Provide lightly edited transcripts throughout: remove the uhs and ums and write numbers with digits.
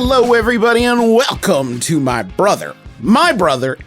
Hello, everybody, and welcome to My Brother,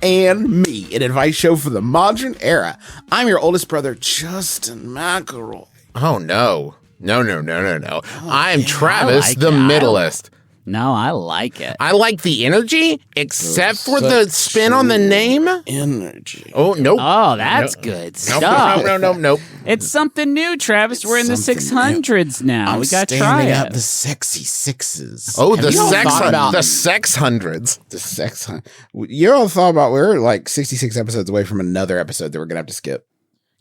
and Me, an advice show for the modern era. I'm your oldest brother, Justin McElroy. Oh, no. No. I'm Travis, the middleist. No, I like it. I like the energy, except for the spin on the name. Energy. Oh, nope. Oh, that's good stuff. Nope. It's something new, Travis. We're in the 600s now. I'm We got to try standing out it. the sexy sixes. Oh, Have you all thought about the sex hundreds. the sex? You all thought about we're like 66 episodes away from another episode that we're gonna have to skip.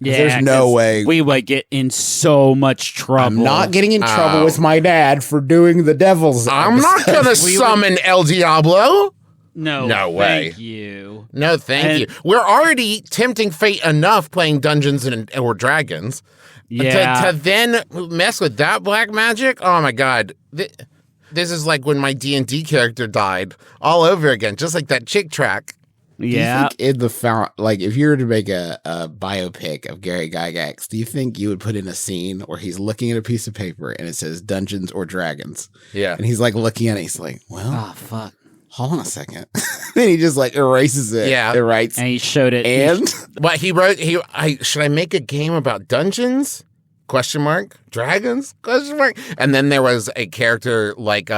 There's no 'cause way. we would get in so much trouble. I'm not getting in trouble with my dad for doing the devil's. I'm not going to summon El Diablo. No way. Thank you. No, thank you. We're already tempting fate enough playing Dungeons or Dragons. Yeah. To then mess with that black magic? Oh, my God. This is like when my D&D character died all over again, just like that chick track. Yeah. Do you think if you were to make a biopic of Gary Gygax, do you think you would put in a scene where he's looking at a piece of paper and it says Dungeons or Dragons? Yeah. And he's like looking at it, he's like, well, Oh, fuck. hold on a second. Then he just like erases it. Yeah. It writes. And he showed it. And What he wrote, should I make a game about dungeons? Question mark. Dragons? Question mark. And then there was a character like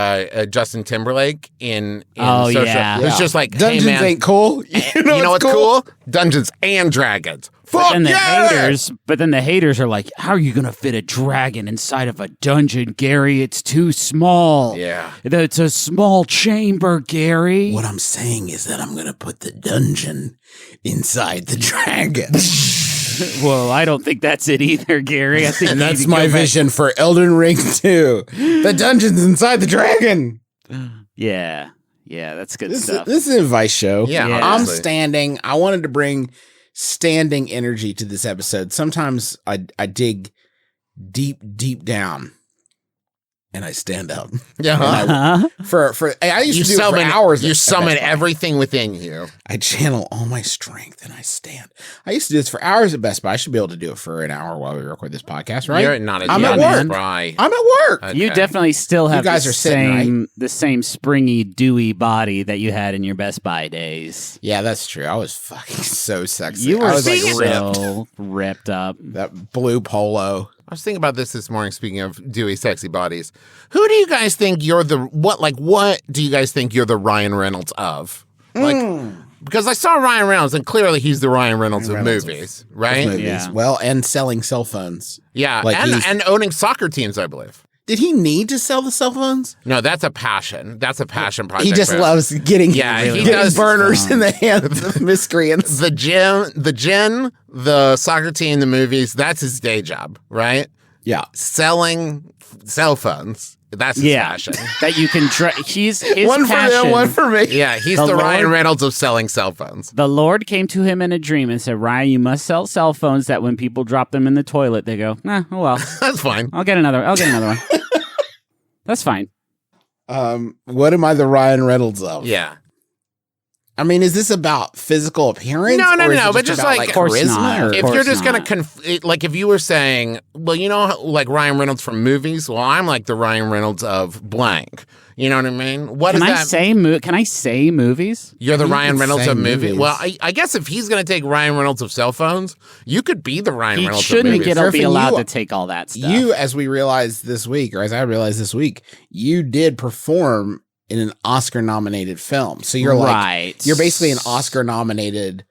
Justin Timberlake in social. yeah. It's just like, Dungeons hey, man, ain't cool. You know what's cool? Dungeons and Dragons. Fuck and the yeah! haters are like, how are you going to fit a dragon inside of a dungeon, Gary? It's too small. Yeah. It's a small chamber, Gary. What I'm saying is that I'm going to put the dungeon inside the dragon. Well, I don't think that's it either, Gary. I think And that's my vision for Elden Ring 2. The dungeon's inside the dragon. Yeah, that's good This stuff. is an advice show. Yeah, Yeah. I'm honestly. standing. I wanted to bring standing energy to this episode. Sometimes I dig deep down and I stand up. Yeah. Huh? I used You to do it summon for hours. You at summon Best Buy. everything within you. I channel all my strength and I stand. I used to do this for hours at Best Buy. I should be able to do it for an hour while we record this podcast, right? You're not a I'm at Dungeon work. Fry. I'm at work. Okay. You definitely still have guys the are sitting, the same springy, dewy body that you had in your Best Buy days. Yeah, that's true. I was fucking so sexy. You were I was like ripped. so ripped up. That blue polo. I was thinking about this morning, speaking of dewy, sexy bodies. Who do you guys think you're what do you guys think you're the Ryan Reynolds of? Because I saw Ryan Reynolds, and clearly he's the Ryan Reynolds of movies, right? Movies. Yeah. Well, and selling cell phones. Yeah, Like and owning soccer teams, I believe. Did he need to sell the cell phones? No, that's a passion. That's a passion project. He just for him. loves getting, he getting does. burners in the hands of miscreants. The gym, the soccer team, the movies. That's his day job, right? Yeah. Selling cell phones. That's his passion. That you can. He's his One for passion. them, one for me. Yeah, he's The the Ryan Lord- Reynolds of selling cell phones. The Lord came to him in a dream and said, Ryan, you must sell cell phones that when people drop them in the toilet, they go, oh well, That's fine. I'll get another one. That's fine. What am I the Ryan Reynolds of? Yeah. I mean, is this about physical appearance? No, or is it but just about, like- Of course charisma? not. or- Of If course you're just not. going to, like if you were saying, well, you know, like Ryan Reynolds from movies, well, I'm like the Ryan Reynolds of blank. You know what I mean? What Can is I that? say? Can I say movies? You're the You Ryan can Reynolds say of movies. movies. Well, I guess if he's going to take Ryan Reynolds of cell phones, you could be the Ryan He Reynolds of shouldn't movies. be Griffin, allowed you- to take all that stuff. You, as we realized this week, or as I realized this week, you did perform in an Oscar-nominated film. So you're right. you're basically an Oscar-nominated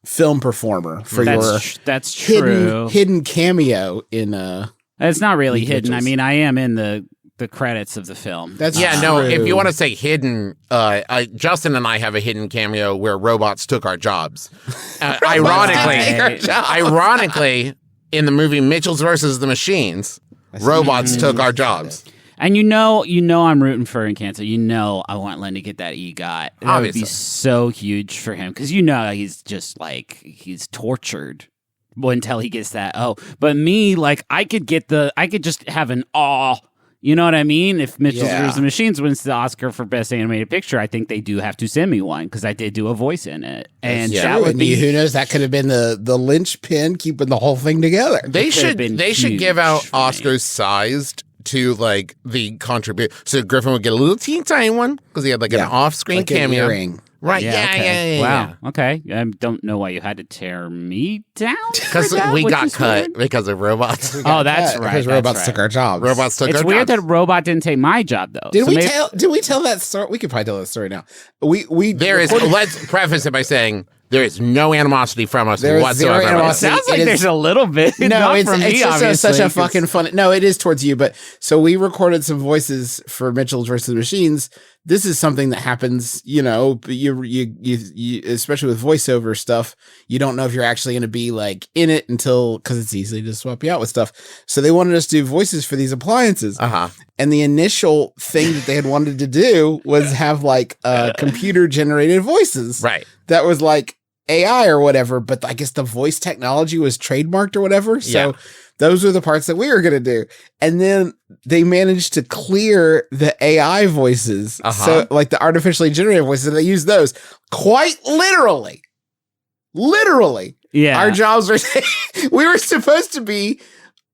film performer for That's true. hidden cameo in It's not really hidden. I Pictures. mean, I am in the credits of the film. That's Yeah, no, if true. you want to say hidden, Justin and I have a hidden cameo where robots took our jobs. Ironically, in the movie Mitchell's versus the Machines, robots took our jobs. And you know, I'm rooting for Encanto. You know, I want Len to get that EGOT. That Obviously. would be so huge for him because you know he's just like he's tortured until he gets that. Oh, but me, like I could just have an awe. You know what I mean? If Mitchell's Yeah. versus the Machines wins the Oscar for Best Animated Picture, I think they do have to send me one because I did do a voice in it, and Yeah, that would and be who knows? That could have been the linchpin keeping the whole thing together. They It could have should been give huge out for me. Oscars sized to like the contribute. So Griffin would get a little teeny tiny one because he had like an off-screen like an cameo. earring. Right? okay. Yeah. Wow. Okay. I don't know why you had to tear me down Because for that, we which got is cut weird. because of robots. Oh, that's right. Because that's robots right. took our jobs. Robots took It's our weird jobs. that robot didn't take my job though. Did So we maybe- tell? Did we tell that story? We could probably tell that story now. We There is. Let's preface it by saying there is no animosity from us There is whatsoever. zero animosity. Sounds like It is- there's a little bit. No, Not it's from me, just obviously, such a 'cause- fucking fun. No, it is towards you. But so we recorded some voices for Mitchell's versus Machines. This is something that happens, you know. But you especially with voiceover stuff, you don't know if you're actually going to be like in it until because it's easy to swap you out with stuff. So they wanted us to do voices for these appliances. And the initial thing that they had wanted to do was have like computer generated voices. Right. That was like AI or whatever, but I guess the voice technology was trademarked or whatever. So those were the parts that we were going to do. And then they managed to clear the AI voices. So like the artificially generated voices, they used those quite literally. Literally. Yeah. Our jobs were, we were supposed to be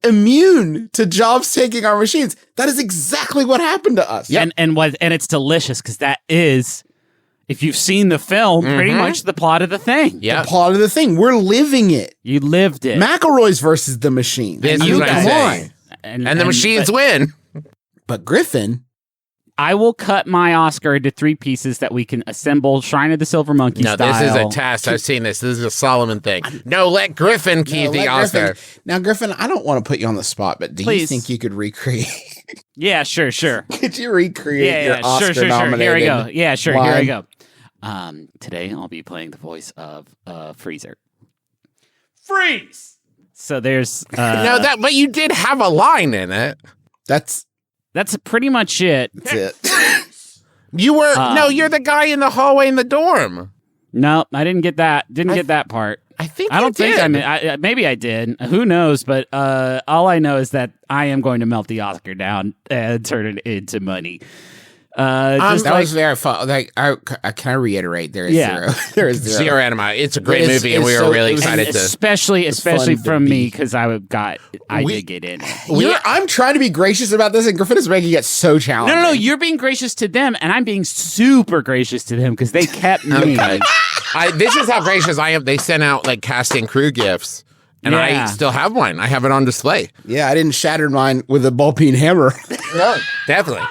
immune to jobs taking our machines. That is exactly what happened to us. And it's delicious because that is, if you've seen the film, pretty much the plot of the thing. Yeah. The plot of the thing. We're living it. You lived it. McElroy's versus the machine. This I is mean, what I'm come saying. on. And the machines win. But Griffin, I will cut my Oscar into 3 pieces that we can assemble Shrine of the Silver Monkey No, style. this is a test. I've seen this. This is a Solomon thing. No, let Griffin keep the let Oscar. Griffin. Now, Griffin, I don't want to put you on the spot, but do you Please. think you could recreate? Yeah, sure. Could you recreate your Oscar Sure. nominated? Here we go. Yeah, sure. Here line? we go. Today I'll be playing the voice of Freezer. Freeze! So there's... No, but you did have a line in it. That's pretty much it. it. You were you're the guy in the hallway in the dorm. No, I didn't get that. Didn't get that part. I think I don't you think did. I mean. Maybe I did. Who knows? But all I know is that I am going to melt the Oscar down and turn it into money. Just that like, was very fun. Like, can I reiterate? There is Yeah. zero. There is zero. Zero anima. It's a great It's- movie, and it's we were so- really it was- excited to. especially fun to from be. me because I did get in it. I'm trying to be gracious about this, and Griffin is making it so challenging. No, you're being gracious to them, and I'm being super gracious to them because they kept me. Okay. This is how gracious I am. They sent out like cast and crew gifts, and I Yeah. still have one. I have it on display. Yeah, I didn't shatter mine with a ball peen hammer. No, definitely.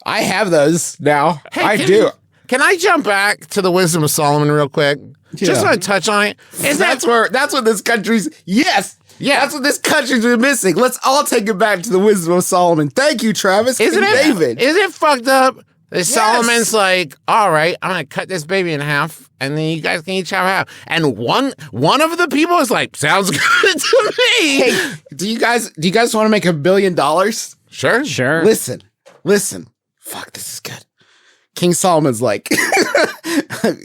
I have those now. Hey, I do. Can I jump back to the Wisdom of Solomon real quick? Just Yeah. want to touch on it. That's what this country's. Yes. Yeah. That's what this country's been missing. Let's all take it back to the wisdom of Solomon. Thank you, Travis. Isn't and it, David? Isn't it fucked up? that Solomon's like, all right, I'm gonna cut this baby in half, and then you guys can each have half. And one of the people is like, sounds good to me. Hey, do you guys want to make $1 billion? Sure. Listen. Fuck, this is good. King Solomon's like,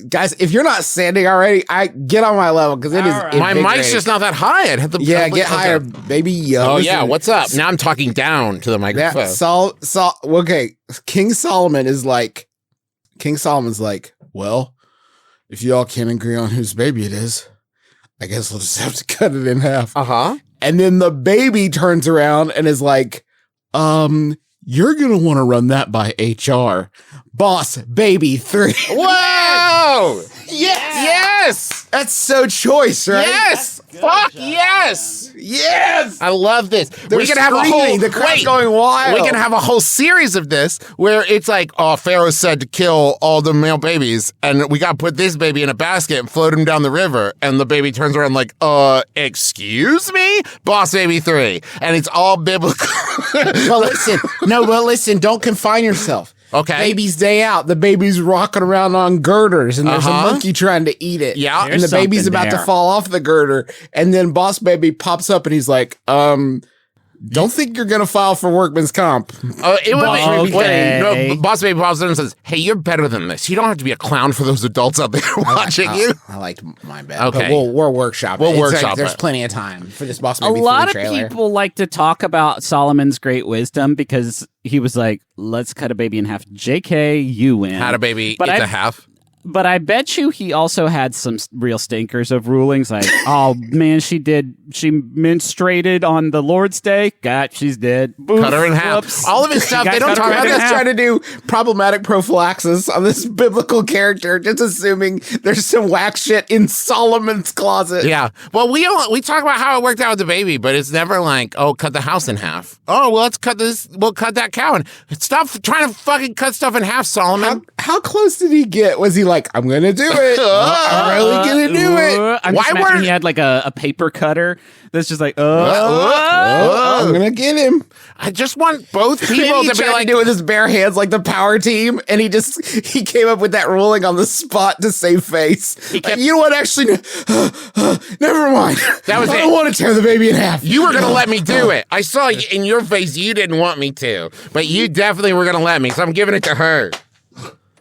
guys, if you're not standing already, I get on my level because it is. All right. My mic's invigorating. just not that high. I'd have to Get higher, baby. Oh Listen. yeah, what's up? Now I'm talking down to the microphone. Okay, King Solomon's like, well, if y'all can't agree on whose baby it is, I guess we'll just have to cut it in half. Uh-huh. And then the baby turns around and is like, you're going to want to run that by HR. Boss Baby 3. Whoa! Yes! That's so choice, right? Yes! Fuck yes! Yes! I love this. They're We can have a whole screaming. The crowd's going wild. We can have a whole series of this where it's like, oh, Pharaoh said to kill all the male babies, and we got to put this baby in a basket and float him down the river. And the baby turns around like, excuse me? Boss Baby 3. And it's all biblical. Well, listen, don't confine yourself. Okay. Baby's day out. The baby's rocking around on girders, and there's a Uh-huh. monkey trying to eat it. Yeah. And the There's baby's something about to there. fall off the girder, and then Boss Baby pops up, and he's like, don't think you're gonna file for workman's comp. It would Okay. no, Boss Baby pops in and says, hey, you're better than this. You don't have to be a clown for those adults out there watching you. I liked my bet. Okay. But we'll workshop it. We'll It's workshop like, there's it. plenty of time for this Boss A Baby 3 lot of trailer. people like to talk about Solomon's great wisdom because he was like, let's cut a baby in half. JK, you win. Had a baby, But it's I- a half. But I bet you he also had some real stinkers of rulings. Like, oh man, she menstruated on the Lord's Day. God, she's dead. Boof, Cut her in half. whoops. All of his stuff, they don't talk I'm about just this. trying to do problematic prophylaxis on this biblical character, just assuming there's some whack shit in Solomon's closet. Yeah. Well, we talk about how it worked out with the baby, but it's never like, oh, cut the house in half. Oh, well, let's cut this. We'll cut that cow. And stop trying to fucking cut stuff in half, Solomon. How close did he get? Was he like, I'm gonna do it? I'm really gonna do it. I'm Why just imagining he had like a paper cutter that's just like, I'm gonna get him. I just want both Maybe people he to be tried like, to do it with his bare hands like the power team, and he came up with that ruling on the spot to save face. kept- You know what? Actually, never mind. That was I it. don't want to tear the baby in half. you were going to let me do it. I saw in your face you didn't want me to, but you definitely were going to let me, so I'm giving it to her.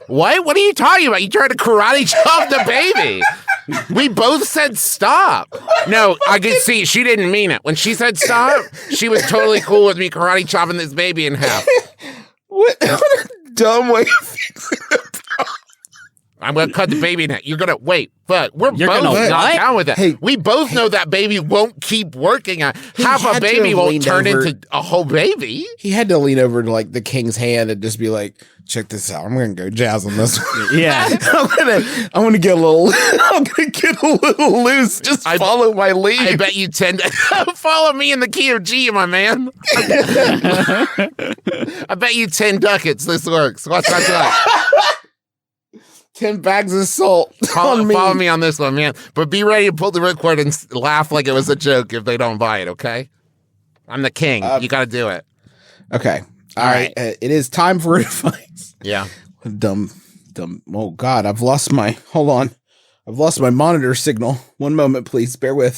What? What are you talking about? You tried to karate chop the baby. We both said stop. No, I could see she didn't mean it. When she said stop, she was totally cool with me karate chopping this baby in half. What a dumb way of fixing the problem. I'm going to cut the baby in half. You're going to wait, but we're You're both gonna not what? down with it. Hey. We both know that baby won't keep working. Half a had to baby have won't leaned turn over. into a whole baby. He had to lean over to like the king's hand and just be like, check this out. I'm gonna go jazz on this one. yeah. I'm gonna get a little loose. Just follow my lead. I bet you tend to follow me in the key of G, my man. I bet you 10 ducats. This works. Watch. 10 bags of salt Follow on me. me on this one, man. But be ready to pull the ripcord and laugh like it was a joke if they don't buy it, okay? I'm the king. You got to do it. Okay. All right. It is time for advice. Yeah. Dumb. Oh God, I've lost my monitor signal. One moment, please. Bear with.